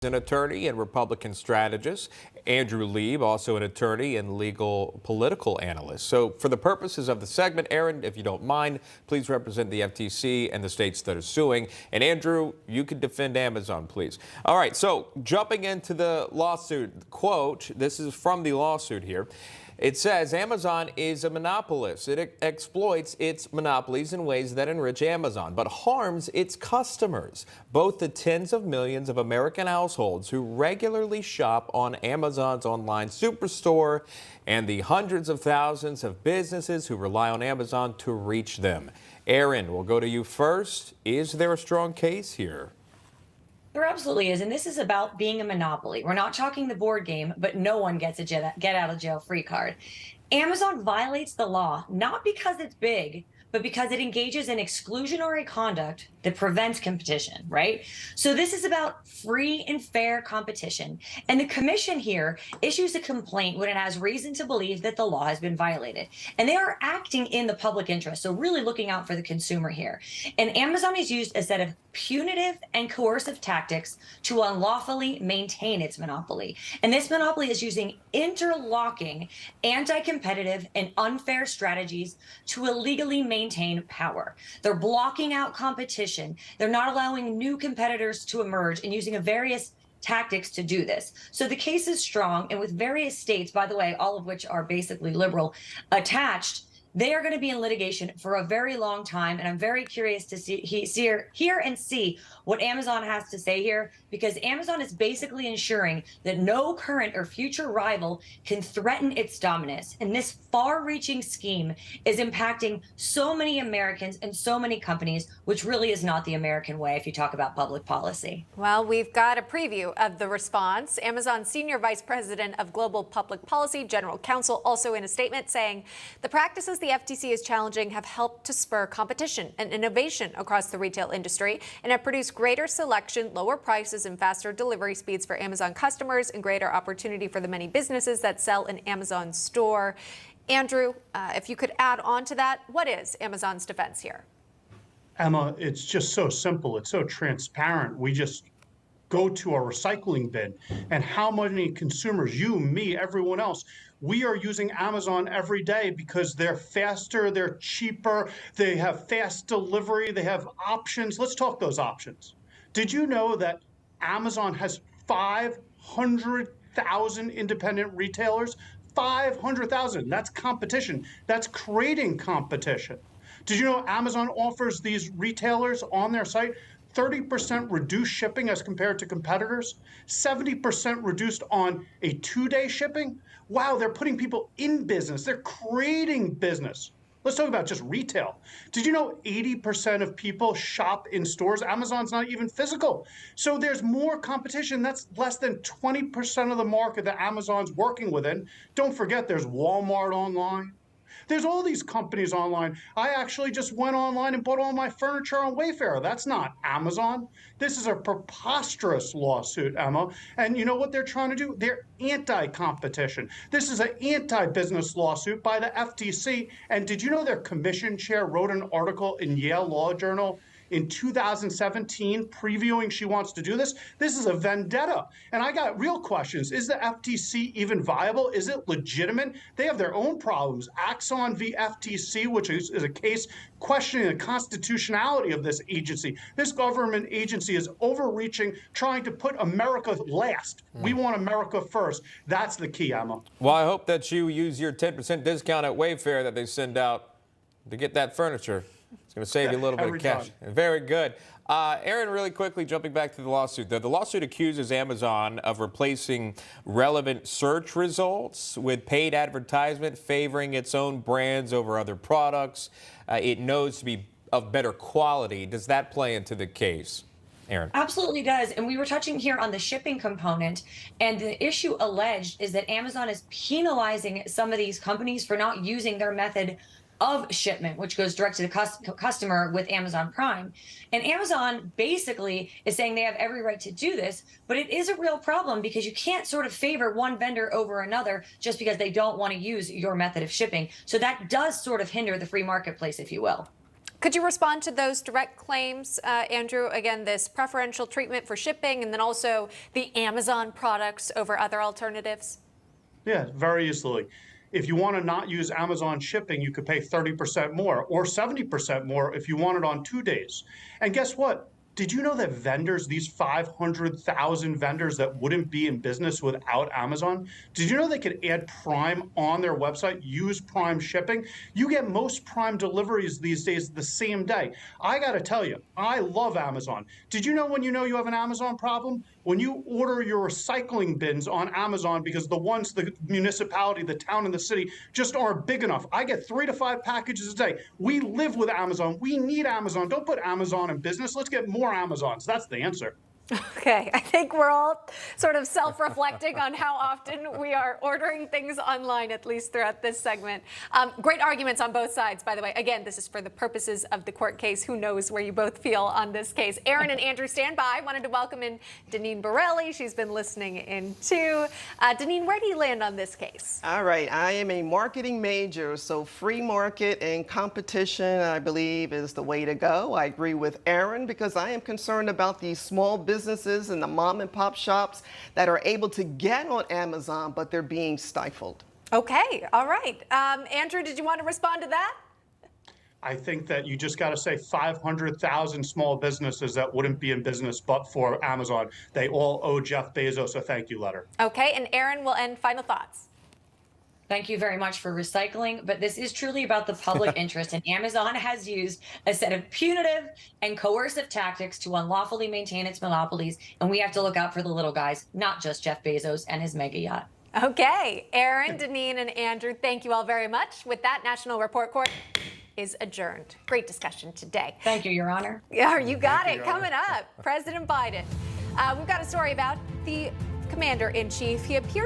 An attorney and Republican strategist. Andrew Lieb, also an attorney and legal political analyst. So for the purposes of the segment, Aaron, if you don't mind, please represent the FTC and the states that are suing. And Andrew, you can defend Amazon, please. All right, so jumping into the lawsuit, quote, this is from the lawsuit here. It says Amazon is a monopolist. It exploits its monopolies in ways that enrich Amazon, but harms its customers, both the tens of millions of American households who regularly shop on Amazon's online superstore and the hundreds of thousands of businesses who rely on Amazon to reach them. Aaron, we'll go to you first. Is there a strong case here? There absolutely is. And this is about being a monopoly. We're not talking the board game, but no one gets a get out of jail free card. Amazon violates the law, not because it's big, but because it engages in exclusionary conduct that prevents competition, right? So this is about free and fair competition. And the commission here issues a complaint when it has reason to believe that the law has been violated. And they are acting in the public interest, so really looking out for the consumer here. And Amazon has used a set of punitive and coercive tactics to unlawfully maintain its monopoly. And this monopoly is using interlocking, anti-competitive, and unfair strategies to illegally maintain power. They're blocking out competition. They're not allowing new competitors to emerge and using various tactics to do this. So the case is strong, and with various states, by the way, all of which are basically liberal, attached, they are going to be in litigation for a very long time, and I'm very curious to hear and see what Amazon has to say here, because Amazon is basically ensuring that no current or future rival can threaten its dominance. And this far-reaching scheme is impacting so many Americans and so many companies, which really is not the American way if you talk about public policy. Well, we've got a preview of the response. Amazon's Senior Vice President of Global Public Policy, General Counsel, also in a statement saying the practices the FTC is challenging have helped to spur competition and innovation across the retail industry and have produced greater selection, lower prices, and faster delivery speeds for Amazon customers and greater opportunity for the many businesses that sell in Amazon's store. Andrew, if you could add on to that, what is Amazon's defense here? Emma, it's just so simple. It's so transparent. We just go to our recycling bin, and how many consumers, you, me, everyone else, we are using Amazon every day because they're faster, they're cheaper, they have fast delivery, they have options. Let's talk those options. Did you know that Amazon has 500,000 independent retailers? 500,000. That's competition. That's creating competition. Did you know Amazon offers these retailers on their site 30% reduced shipping as compared to competitors, 70% reduced on a 2-day shipping? Wow, they're putting people in business. They're creating business. Let's talk about just retail. Did you know 80% of people shop in stores? Amazon's not even physical. So there's more competition. That's less than 20% of the market that Amazon's working within. Don't forget, there's Walmart online. There's all these companies online. I actually just went online and bought all my furniture on Wayfair. That's not Amazon. This is a preposterous lawsuit, Emma. And you know what they're trying to do? They're anti-competition. This is an anti-business lawsuit by the FTC. And did you know their commission chair wrote an article in Yale Law Journal in 2017 previewing she wants to do this? This is a vendetta. And I got real questions. Is the FTC even viable? Is it legitimate? They have their own problems. Axon v. FTC, which is a case questioning the constitutionality of this agency. This government agency is overreaching, trying to put America last. We want America first. That's the key, Emma. Well, I hope that you use your 10% discount at Wayfair that they send out to get that furniture. It's going to save you a little bit of cash. Very good. Aaron, really quickly, jumping back to the lawsuit. The lawsuit accuses Amazon of replacing relevant search results with paid advertisement, favoring its own brands over other products. It knows to be of better quality. Does that play into the case? Aaron. Absolutely does. And we were touching here on the shipping component. And the issue alleged is that Amazon is penalizing some of these companies for not using their method of shipment, which goes direct to the customer with Amazon Prime. And Amazon basically is saying they have every right to do this, but it is a real problem because you can't sort of favor one vendor over another just because they don't want to use your method of shipping. So that does sort of hinder the free marketplace, if you will. Could you respond to those direct claims, Andrew? Again, this preferential treatment for shipping and then also the Amazon products over other alternatives? Yeah, very easily. If you want to not use Amazon shipping, you could pay 30% more or 70% more if you want it on 2 days. And guess what? Did you know that vendors, these 500,000 vendors that wouldn't be in business without Amazon, did you know they could add Prime on their website, use Prime shipping? You get most Prime deliveries these days the same day. I got to tell you, I love Amazon. Did you know you have an Amazon problem? When you order your recycling bins on Amazon, because the ones, the municipality, the town, and the city just aren't big enough, I get 3 to 5 packages a day. We live with Amazon. We need Amazon. Don't put Amazon in business. Let's get more Amazons. That's the answer. Okay, I think we're all sort of self-reflecting on how often we are ordering things online, at least throughout this segment. Great arguments on both sides, by the way. Again, this is for the purposes of the court case. Who knows where you both feel on this case. Aaron and Andrew, stand by. Wanted to welcome in Deneen Borelli. She's been listening in too. Deneen, where do you land on this case? All right, I am a marketing major, so free market and competition, I believe, is the way to go. I agree with Aaron because I am concerned about these small businesses and the mom and pop shops that are able to get on Amazon, but they're being stifled. Okay, all right. Andrew, did you want to respond to that? I think that you just got to say 500,000 small businesses that wouldn't be in business but for Amazon. They all owe Jeff Bezos a thank you letter. Okay, and Aaron will end. Final thoughts. Thank you very much for recycling, but this is truly about the public interest, and Amazon has used a set of punitive and coercive tactics to unlawfully maintain its monopolies, and we have to look out for the little guys, not just Jeff Bezos and his mega yacht. Okay, Aaron, Deneen, and Andrew, thank you all very much. With that, National Report Court is adjourned. Great discussion today. Thank you, Your Honor. Yeah, you got it. Your Coming up, President Biden. We've got a story about the commander-in-chief. He appeared